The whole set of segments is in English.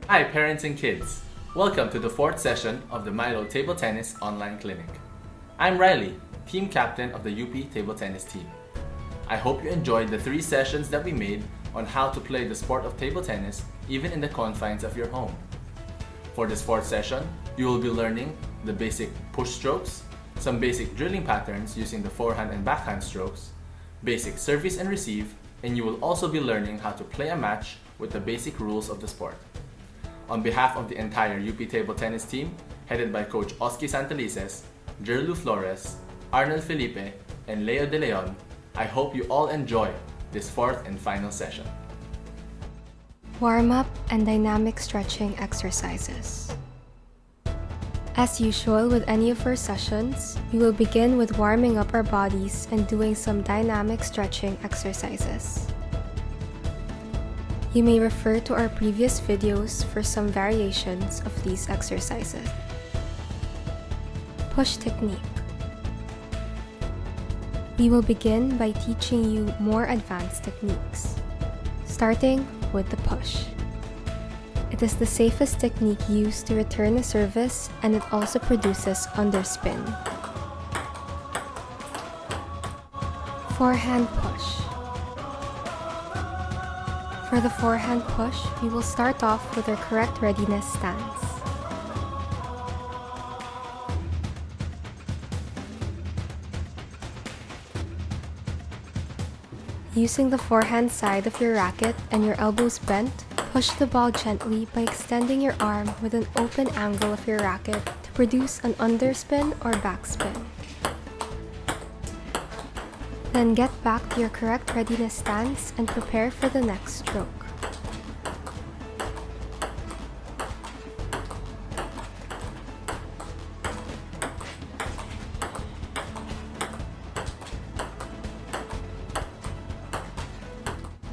Hi parents and kids! Welcome to the 4th session of the MILO Table Tennis Online Clinic. I'm Riley, team captain of the UP Table Tennis team. I hope you enjoyed the 3 sessions that we made on how to play the sport of table tennis even in the confines of your home. For this 4th session, you will be learning the basic push strokes, some basic drilling patterns using the forehand and backhand strokes, basic service and receive, and you will also be learning how to play a match with the basic rules of the sport. On behalf of the entire UP Table Tennis team, headed by Coach Oski Santelices, Jerlu Flores, Arnold Felipe, and Leo De Leon, I hope you all enjoy this 4th and final session. Warm-up and dynamic stretching exercises. As usual with any of our sessions, we will begin with warming up our bodies and doing some dynamic stretching exercises. You may refer to our previous videos for some variations of these exercises. Push technique. We will begin by teaching you more advanced techniques, starting with the push. It is the safest technique used to return a service, and it also produces underspin. Forehand push. For the forehand push, we will start off with our correct readiness stance. Using the forehand side of your racket and your elbows bent, push the ball gently by extending your arm with an open angle of your racket to produce an underspin or backspin. Then get back to your correct readiness stance and prepare for the next stroke.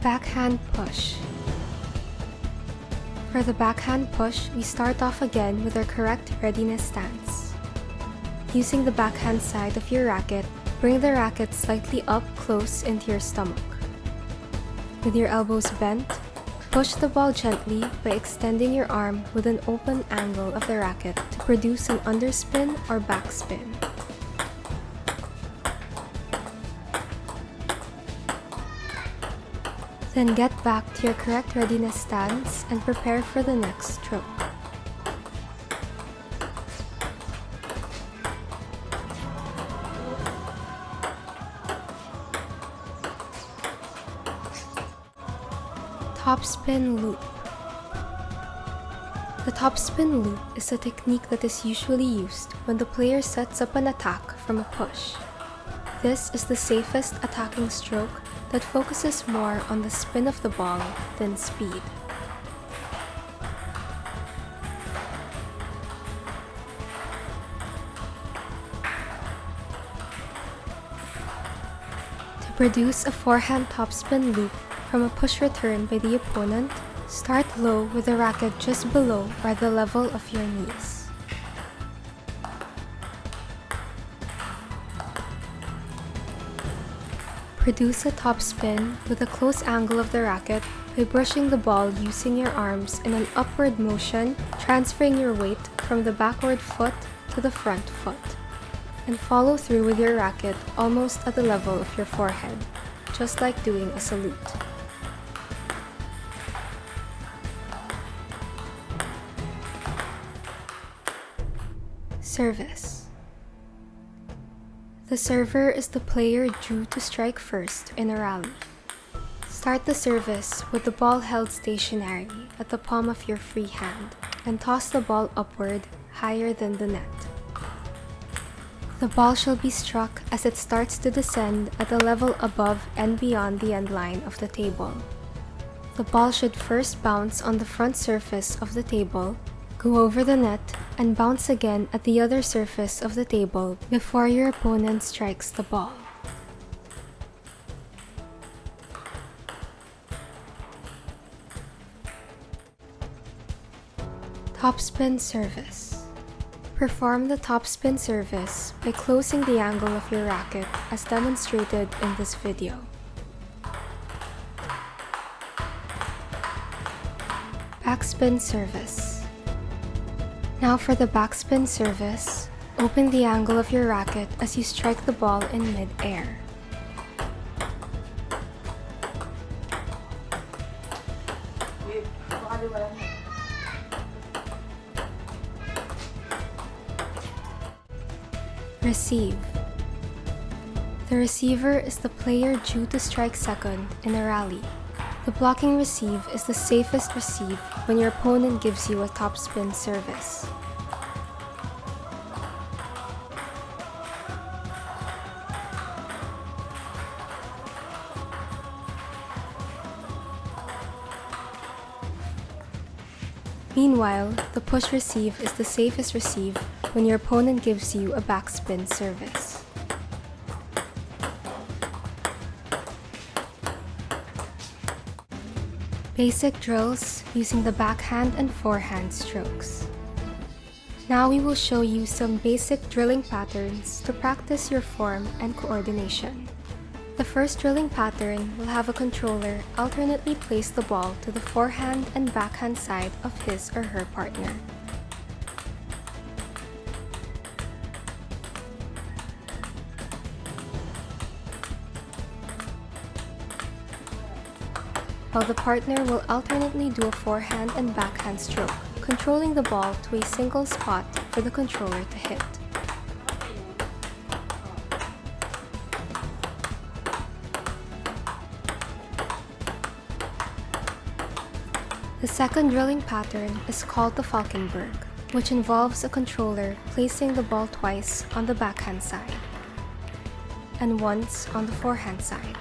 Backhand push. For the backhand push, we start off again with our correct readiness stance. Using the backhand side of your racket, bring the racket slightly up close into your stomach. With your elbows bent, push the ball gently by extending your arm with an open angle of the racket to produce an underspin or backspin. Then get back to your correct readiness stance and prepare for the next stroke. Topspin Loop. The topspin loop is a technique that is usually used when the player sets up an attack from a push. This is the safest attacking stroke that focuses more on the spin of the ball than speed. To produce a forehand topspin loop from a push return by the opponent, start low with the racket just below or the level of your knees. Produce a topspin with a close angle of the racket by brushing the ball using your arms in an upward motion, transferring your weight from the backward foot to the front foot, and follow through with your racket almost at the level of your forehead, just like doing a salute. Service. The server is the player due to strike first in a rally. Start the service with the ball held stationary at the palm of your free hand and toss the ball upward higher than the net. The ball shall be struck as it starts to descend at a level above and beyond the end line of the table. The ball should first bounce on the front surface of the table, go over the net, and bounce again at the other surface of the table before your opponent strikes the ball. Topspin service. Perform the topspin service by closing the angle of your racket as demonstrated in this video. Backspin Service. Now for the backspin service, open the angle of your racket as you strike the ball in mid-air. Receive. The receiver is the player due to strike second in a rally. The blocking receive is the safest receive when your opponent gives you a topspin service. Meanwhile, the push receive is the safest receive when your opponent gives you a backspin service. Basic drills using the backhand and forehand strokes. Now we will show you some basic drilling patterns to practice your form and coordination. The first drilling pattern will have a controller alternately place the ball to the forehand and backhand side of his or her partner. While the partner will alternately do a forehand and backhand stroke, controlling the ball to a single spot for the controller to hit. The second drilling pattern is called the Falkenberg, which involves a controller placing the ball twice on the backhand side and once on the forehand side.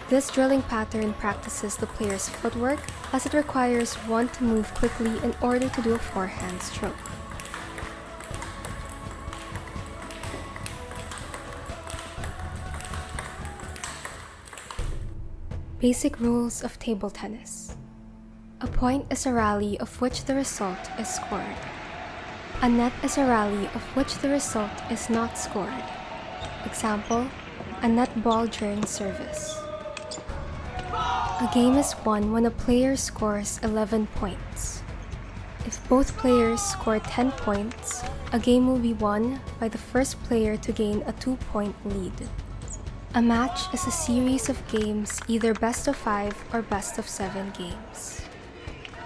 This drilling pattern practices the player's footwork as it requires one to move quickly in order to do a forehand stroke. Basic rules of table tennis. A point is a rally of which the result is scored. A net is a rally of which the result is not scored. Example, a net ball during service. A game is won when a player scores 11 points. If both players score 10 points, a game will be won by the first player to gain a 2-point lead. A match is a series of games, either best of 5 or best of 7 games.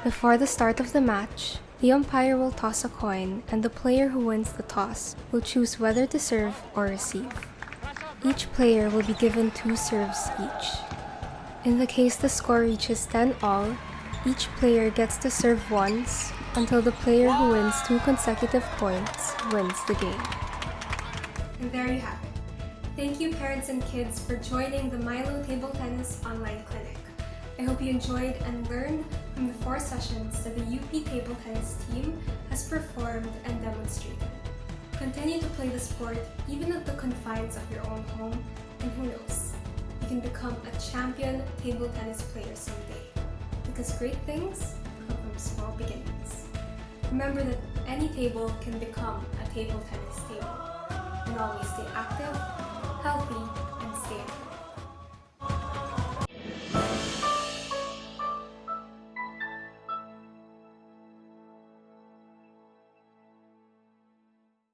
Before the start of the match, the umpire will toss a coin and the player who wins the toss will choose whether to serve or receive. Each player will be given 2 serves each. In the case the score reaches 10-all, each player gets to serve once until the player who wins 2 consecutive points wins the game. And there you have it. Thank you parents and kids for joining the MILO Table Tennis Online Clinic. I hope you enjoyed and learned from the 4 sessions that the UP Table Tennis team has performed and demonstrated. Continue to play the sport even at the confines of your own home, and who knows, you can become a champion table tennis player someday, because great things come from small beginnings. Remember that any table can become a table tennis table, and always stay active